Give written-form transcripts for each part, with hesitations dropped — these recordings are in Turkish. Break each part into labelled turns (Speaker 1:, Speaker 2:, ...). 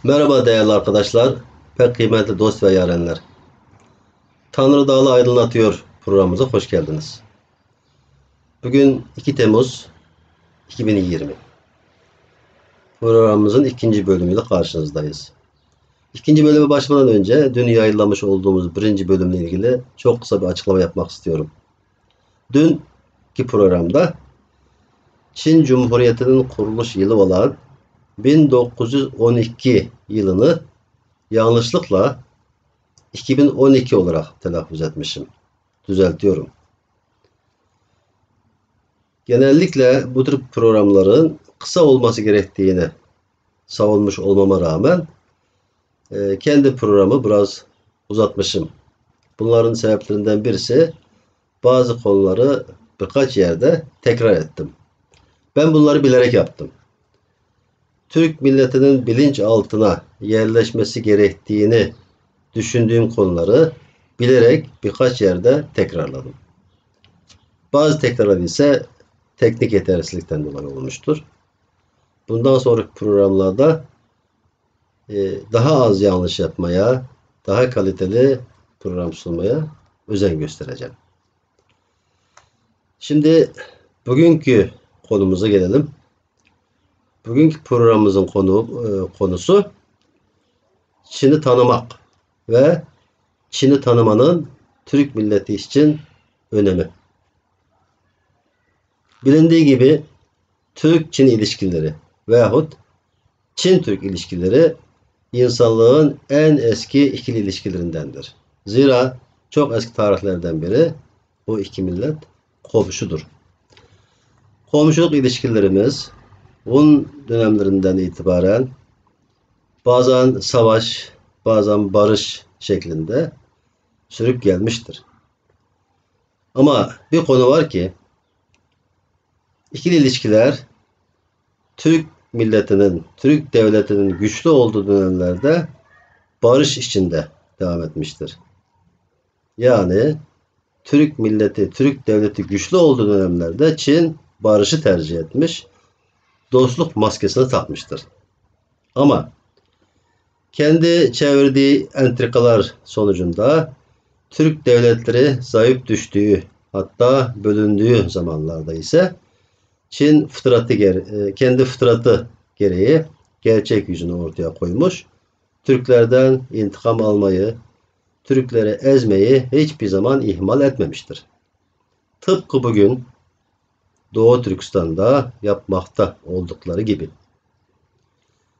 Speaker 1: Merhaba değerli arkadaşlar, pek kıymetli dost ve yarenler. Tanrı Dağlı Aydınlatıyor programımıza hoş geldiniz. Bugün 2 Temmuz 2020. Programımızın ikinci bölümüyle karşınızdayız. İkinci bölüme başlamadan önce dün yayınlamış olduğumuz birinci bölümle ilgili çok kısa bir açıklama yapmak istiyorum. Dünkü programda Çin Cumhuriyeti'nin kuruluş yılı olan 1912 yılını yanlışlıkla 2012 olarak telaffuz etmişim. Düzeltiyorum. Genellikle bu tür programların kısa olması gerektiğini savunmuş olmama rağmen kendi programı biraz uzatmışım. Bunların sebeplerinden birisi bazı konuları birkaç yerde tekrar ettim. Ben bunları bilerek yaptım. Türk milletinin bilinçaltına yerleşmesi gerektiğini düşündüğüm konuları bilerek birkaç yerde tekrarladım. Bazı tekrarlar ise teknik yetersizlikten dolayı olmuştur. Bundan sonraki programlarda daha az yanlış yapmaya, daha kaliteli program sunmaya özen göstereceğim. Şimdi bugünkü konumuza gelelim. Bugünkü programımızın konusu Çin'i tanımak ve Çin'i tanımanın Türk milleti için önemi. Bilindiği gibi Türk-Çin ilişkileri veyahut Çin-Türk ilişkileri insanlığın en eski ikili ilişkilerindendir. Zira çok eski tarihlerden beri bu iki millet komşudur. Komşuluk ilişkilerimiz Hun dönemlerinden itibaren bazen savaş, bazen barış şeklinde sürüp gelmiştir. Ama bir konu var ki ikili ilişkiler Türk milletinin, Türk devletinin güçlü olduğu dönemlerde barış içinde devam etmiştir. Yani Türk milleti, Türk devleti güçlü olduğu dönemlerde Çin barışı tercih etmiş, dostluk maskesini takmıştır. Ama kendi çevirdiği entrikalar sonucunda Türk devletleri zayıf düştüğü, hatta bölündüğü zamanlarda ise Çin kendi fıtratı gereği gerçek yüzünü ortaya koymuş. Türklerden intikam almayı, Türkleri ezmeyi hiçbir zaman ihmal etmemiştir. Tıpkı bugün Doğu Türkistan'da yapmakta oldukları gibi.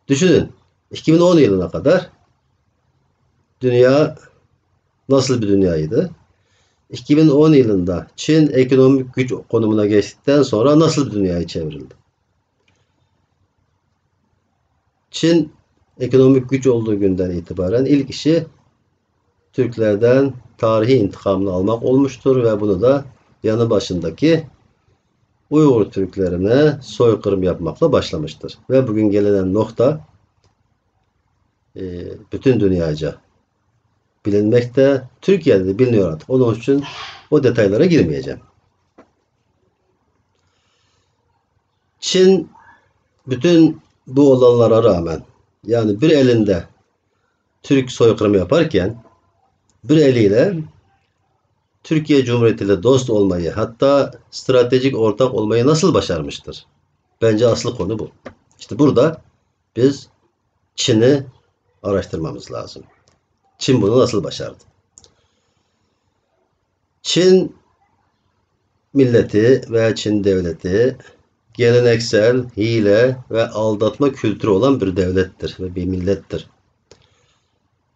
Speaker 1: Düşünün, 2010 yılına kadar dünya nasıl bir dünyaydı? 2010 yılında Çin ekonomik güç konumuna geçtikten sonra nasıl bir dünyaya çevrildi? Çin ekonomik güç olduğu günden itibaren ilk işi Türklerden tarihi intikamını almak olmuştur ve bunu da yanı başındaki Uygur Türklerine soykırım yapmakla başlamıştır. Ve bugün gelinen nokta bütün dünyaca bilinmekte. Türkiye'de de biliniyor artık. Onun için o detaylara girmeyeceğim. Çin bütün bu olanlara rağmen yani bir elinde Türk soykırımı yaparken bir eliyle Türkiye Cumhuriyeti ile dost olmayı hatta stratejik ortak olmayı nasıl başarmıştır? Bence asıl konu bu. İşte burada biz Çin'i araştırmamız lazım. Çin bunu nasıl başardı? Çin milleti veya Çin devleti geleneksel hile ve aldatma kültürü olan bir devlettir ve bir millettir.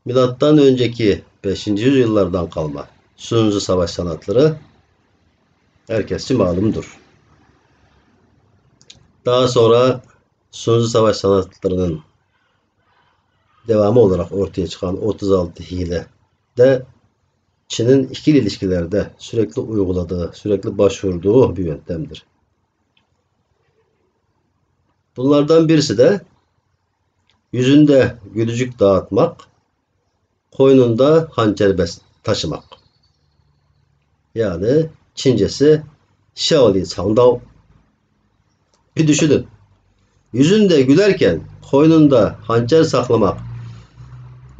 Speaker 1: Milattan önceki 5. yüzyıllardan kalma Sun Tzu savaş sanatları herkesçe malumdur. Daha sonra Sun Tzu savaş sanatlarının devamı olarak ortaya çıkan 36 hile de Çin'in ikili ilişkilerde sürekli uyguladığı, sürekli başvurduğu bir yöntemdir. Bunlardan birisi de yüzünde gülücük dağıtmak, koynunda hançer taşımak. Yani Çincesi Shaoli Cangdao. Bir düşünün. Yüzünde gülerken koynunda hançer saklamak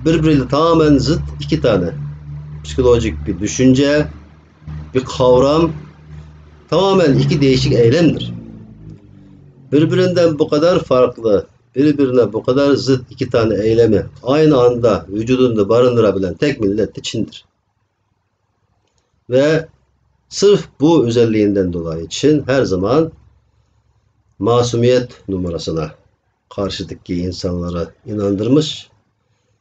Speaker 1: birbiriyle tamamen zıt iki tane psikolojik bir düşünce, bir kavram, tamamen iki değişik eylemdir. Birbirinden bu kadar farklı, birbirine bu kadar zıt iki tane eylemi aynı anda vücudunda barındırabilen tek millet de Çin'dir. Ve sırf bu özelliğinden dolayı Çin her zaman masumiyet numarasına karşıdaki insanları inandırmış,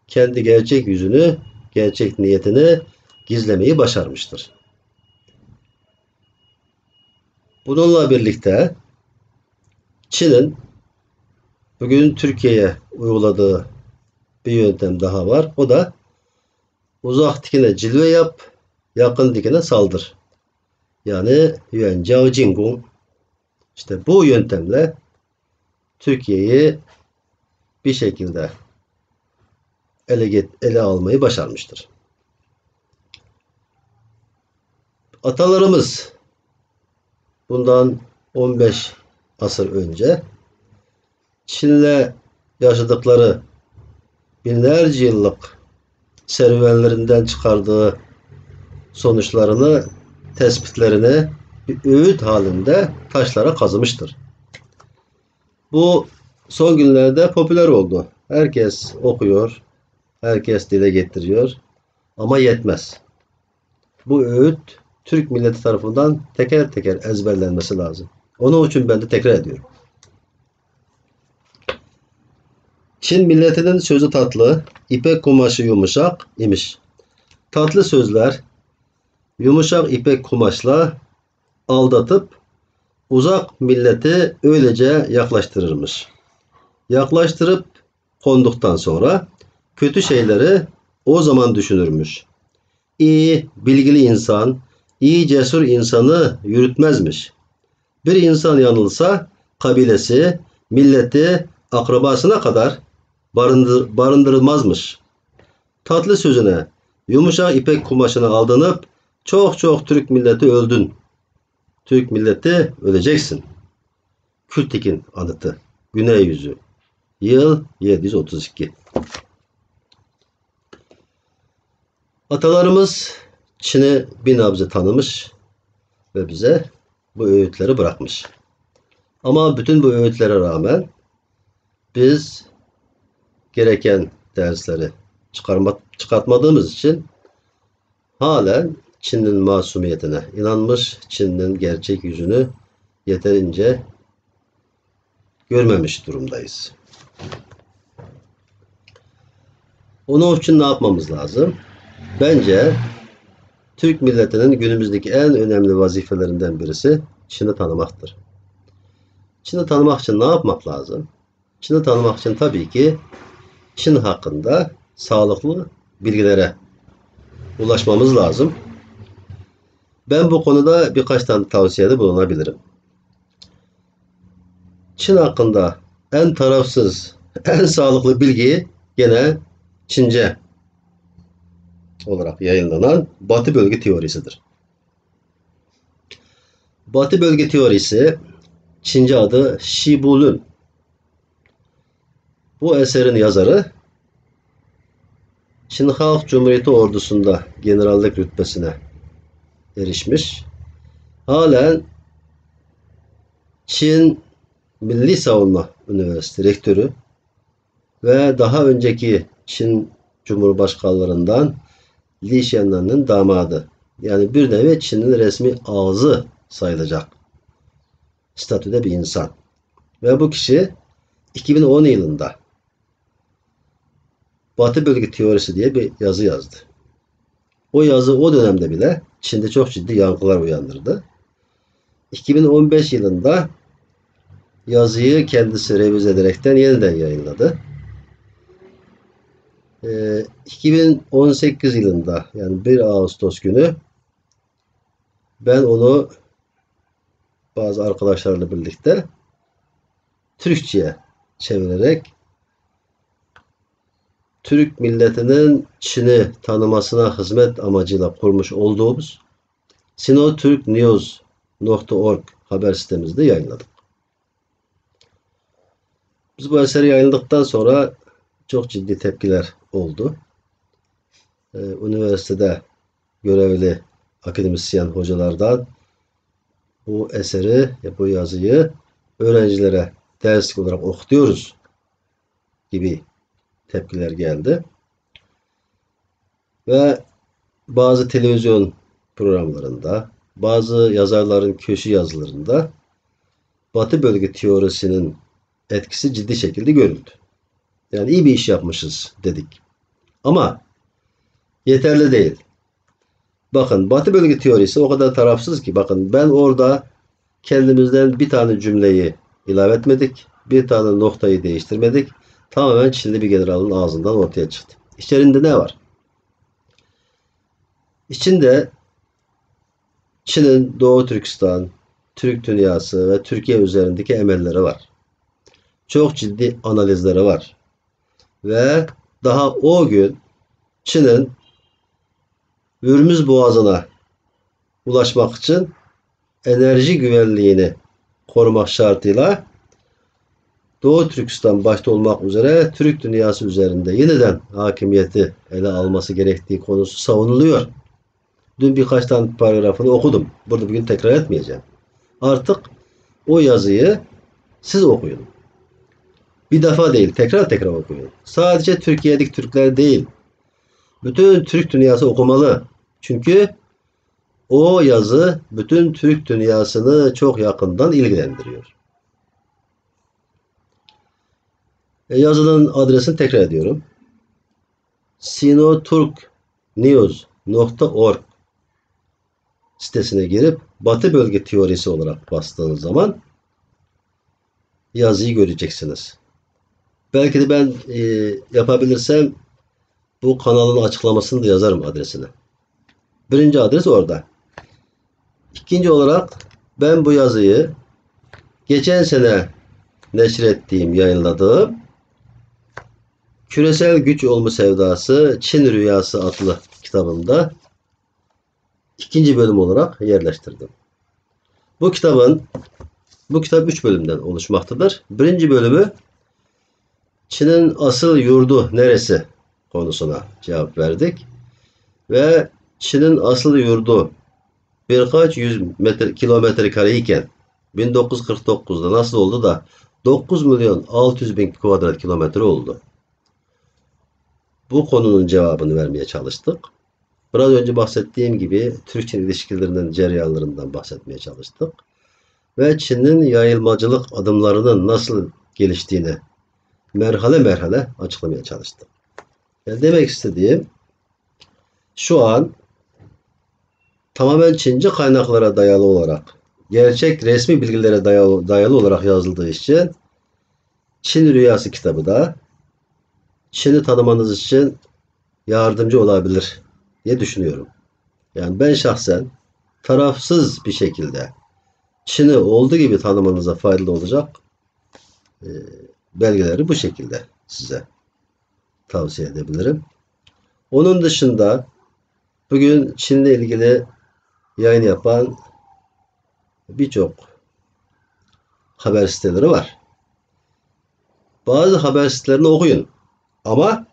Speaker 1: kendi gerçek yüzünü, gerçek niyetini gizlemeyi başarmıştır. Bununla birlikte Çin'in bugün Türkiye'ye uyguladığı bir yöntem daha var. O da uzak dikine cilve yap, yakın dikine saldır. Yani Yuan Jiao Jingong. İşte bu yöntemle Türkiye'yi bir şekilde ele almayı başarmıştır. Atalarımız bundan 15 asır önce Çin'le yaşadıkları binlerce yıllık serüvenlerinden çıkardığı sonuçlarını, tespitlerini bir öğüt halinde taşlara kazımıştır. Bu son günlerde popüler oldu. Herkes okuyor, herkes dile getiriyor ama yetmez. Bu öğüt Türk milleti tarafından teker teker ezberlenmesi lazım. Onun için ben de tekrar ediyorum. Çin milletinin sözü tatlı, ipek kumaşı yumuşak imiş. Tatlı sözler yumuşak ipek kumaşla aldatıp uzak milleti öylece yaklaştırırmış. Yaklaştırıp konduktan sonra kötü şeyleri o zaman düşünürmüş. İyi, bilgili insan, iyi cesur insanı yürütmezmiş. Bir insan yanılsa kabilesi, milleti, akrabasına kadar barındırılmazmış. Tatlı sözüne, yumuşak ipek kumaşına aldanıp çok çok Türk milleti öldün. Türk milleti öleceksin. Kültekin anıtı. Güney yüzü. Yıl 732. Atalarımız Çin'i bir nebze tanımış ve bize bu öğütleri bırakmış. Ama bütün bu öğütlere rağmen biz gereken dersleri çıkartmadığımız için halen Çin'in masumiyetine inanmış, Çin'in gerçek yüzünü yeterince görmemiş durumdayız. Onun için ne yapmamız lazım? Bence Türk milletinin günümüzdeki en önemli vazifelerinden birisi Çin'i tanımaktır. Çin'i tanımak için ne yapmak lazım? Çin'i tanımak için tabii ki Çin hakkında sağlıklı bilgilere ulaşmamız lazım. Ben bu konuda birkaç tane tavsiyede bulunabilirim. Çin hakkında en tarafsız, en sağlıklı bilgiyi gene Çince olarak yayınlanan Batı Bölge Teorisi'dir. Batı Bölge Teorisi Çince adı Shibulun. Bu eserin yazarı Çin Halk Cumhuriyeti ordusunda generallik rütbesine erişmiş. Halen Çin Milli Savunma Üniversitesi rektörü ve daha önceki Çin Cumhurbaşkanlarından Li Xianlan'ın damadı. Yani bir nevi Çin'in resmi ağzı sayılacak statüde bir insan. Ve bu kişi 2010 yılında Batı Bölge Teorisi diye bir yazı yazdı. O yazı o dönemde bile Çin'de çok ciddi yankılar uyandırdı. 2015 yılında yazıyı kendisi revize ederekten yeniden yayınladı. 2018 yılında yani 1 Ağustos günü ben onu bazı arkadaşlarla birlikte Türkçe'ye çevirerek Türk milletinin Çin'i tanımasına hizmet amacıyla kurmuş olduğumuz sinoturknews.org haber sitemizde yayınladık. Biz bu eseri yayınladıktan sonra çok ciddi tepkiler oldu. Üniversitede görevli akademisyen hocalardan bu eseri, bu yazıyı öğrencilere ders olarak okutuyoruz gibi tepkiler geldi. Ve bazı televizyon programlarında, bazı yazarların köşe yazılarında Batı bölge teorisinin etkisi ciddi şekilde görüldü. Yani iyi bir iş yapmışız dedik. Ama yeterli değil. Bakın Batı bölge teorisi o kadar tarafsız ki, bakın ben orada kendimizden bir tane cümleyi ilave etmedik. Bir tane noktayı değiştirmedik. Tamamen Çinli bir generalın ağzından ortaya çıktı. İçerinde ne var? İçinde Çin'in Doğu Türkistan, Türk dünyası ve Türkiye üzerindeki emelleri var. Çok ciddi analizleri var. Ve daha o gün Çin'in Hürmüz Boğazı'na ulaşmak için enerji güvenliğini korumak şartıyla Doğu Türkistan başta olmak üzere Türk dünyası üzerinde yeniden hakimiyeti ele alması gerektiği konusu savunuluyor. Dün birkaç tane paragrafını okudum. Burada bugün tekrar etmeyeceğim. Artık o yazıyı siz okuyun. Bir defa değil, tekrar tekrar okuyun. Sadece Türkiye'deki Türkler değil, bütün Türk dünyası okumalı. Çünkü o yazı bütün Türk dünyasını çok yakından ilgilendiriyor. Yazının adresini tekrar ediyorum. sinoturknews.org sitesine girip Batı bölge teorisi olarak bastığınız zaman yazıyı göreceksiniz. Belki de ben yapabilirsem bu kanalın açıklamasını da yazarım adresine. Birinci adres orada. İkinci olarak ben bu yazıyı geçen sene neşrettiğim, yayınladığım Küresel Güç Olma Sevdası Çin Rüyası adlı kitabımda ikinci bölüm olarak yerleştirdim. Bu kitap 3 bölümden oluşmaktadır. Birinci bölümü Çin'in asıl yurdu neresi konusuna cevap verdik. Ve Çin'in asıl yurdu birkaç yüz kilometre kare iken 1949'da nasıl oldu da 9 milyon 600 bin kvadrat kilometre oldu. Bu konunun cevabını vermeye çalıştık. Biraz önce bahsettiğim gibi Türk-Çin ilişkilerinin cereyanlarından bahsetmeye çalıştık. Ve Çin'in yayılmacılık adımlarının nasıl geliştiğini merhale merhale açıklamaya çalıştık. Yani demek istediğim şu an tamamen Çince kaynaklara dayalı olarak, gerçek resmi bilgilere dayalı olarak yazıldığı için Çin Rüyası kitabı da Çin'i tanımanız için yardımcı olabilir diye düşünüyorum. Yani ben şahsen tarafsız bir şekilde Çin'i olduğu gibi tanımanıza faydalı olacak belgeleri bu şekilde size tavsiye edebilirim. Onun dışında bugün Çin'le ilgili yayın yapan birçok haber siteleri var. Bazı haber sitelerini okuyun ama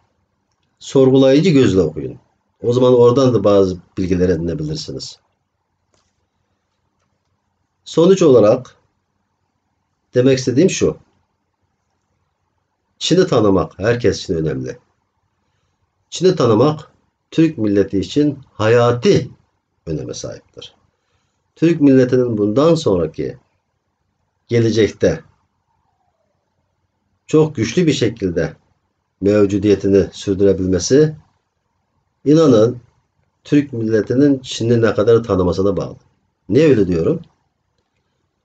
Speaker 1: sorgulayıcı gözle okuyun. O zaman oradan da bazı bilgiler edinebilirsiniz. Sonuç olarak demek istediğim şu. Çin'i tanımak herkes için önemli. Çin'i tanımak Türk milleti için hayati öneme sahiptir. Türk milletinin bundan sonraki gelecekte çok güçlü bir şekilde mevcudiyetini sürdürebilmesi, inanın Türk milletinin Çin'i ne kadar tanımasına bağlı. Niye öyle diyorum?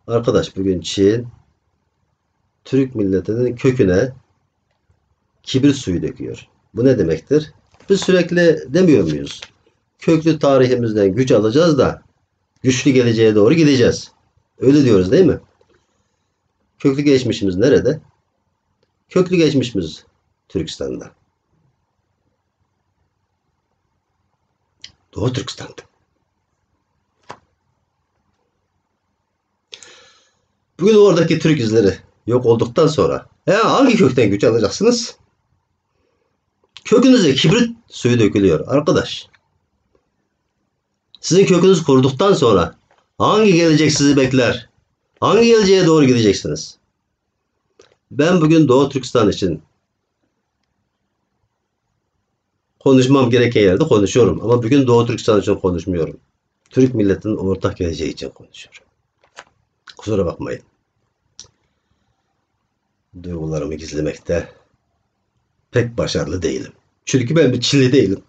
Speaker 1: Arkadaş bugün Çin Türk milletinin köküne kibir suyu döküyor. Bu ne demektir? Biz sürekli demiyor muyuz? Köklü tarihimizden güç alacağız da güçlü geleceğe doğru gideceğiz. Öyle diyoruz değil mi? Köklü geçmişimiz nerede? Köklü geçmişimiz Türkistan'da. Doğu Türkistan'da. Bugün oradaki Türk izleri yok olduktan sonra hangi kökten güç alacaksınız? Kökünüze kibrit suyu dökülüyor arkadaş. Sizin kökünüz kuruduktan sonra hangi gelecek sizi bekler? Hangi geleceğe doğru gideceksiniz? Ben bugün Doğu Türkistan için konuşmam gereken yerde konuşuyorum. Ama bugün Doğu Türkistan için konuşmuyorum. Türk milletinin ortak geleceği için konuşuyorum. Kusura bakmayın. Duygularımı gizlemekte pek başarılı değilim. Çünkü ben bir Çinli değilim.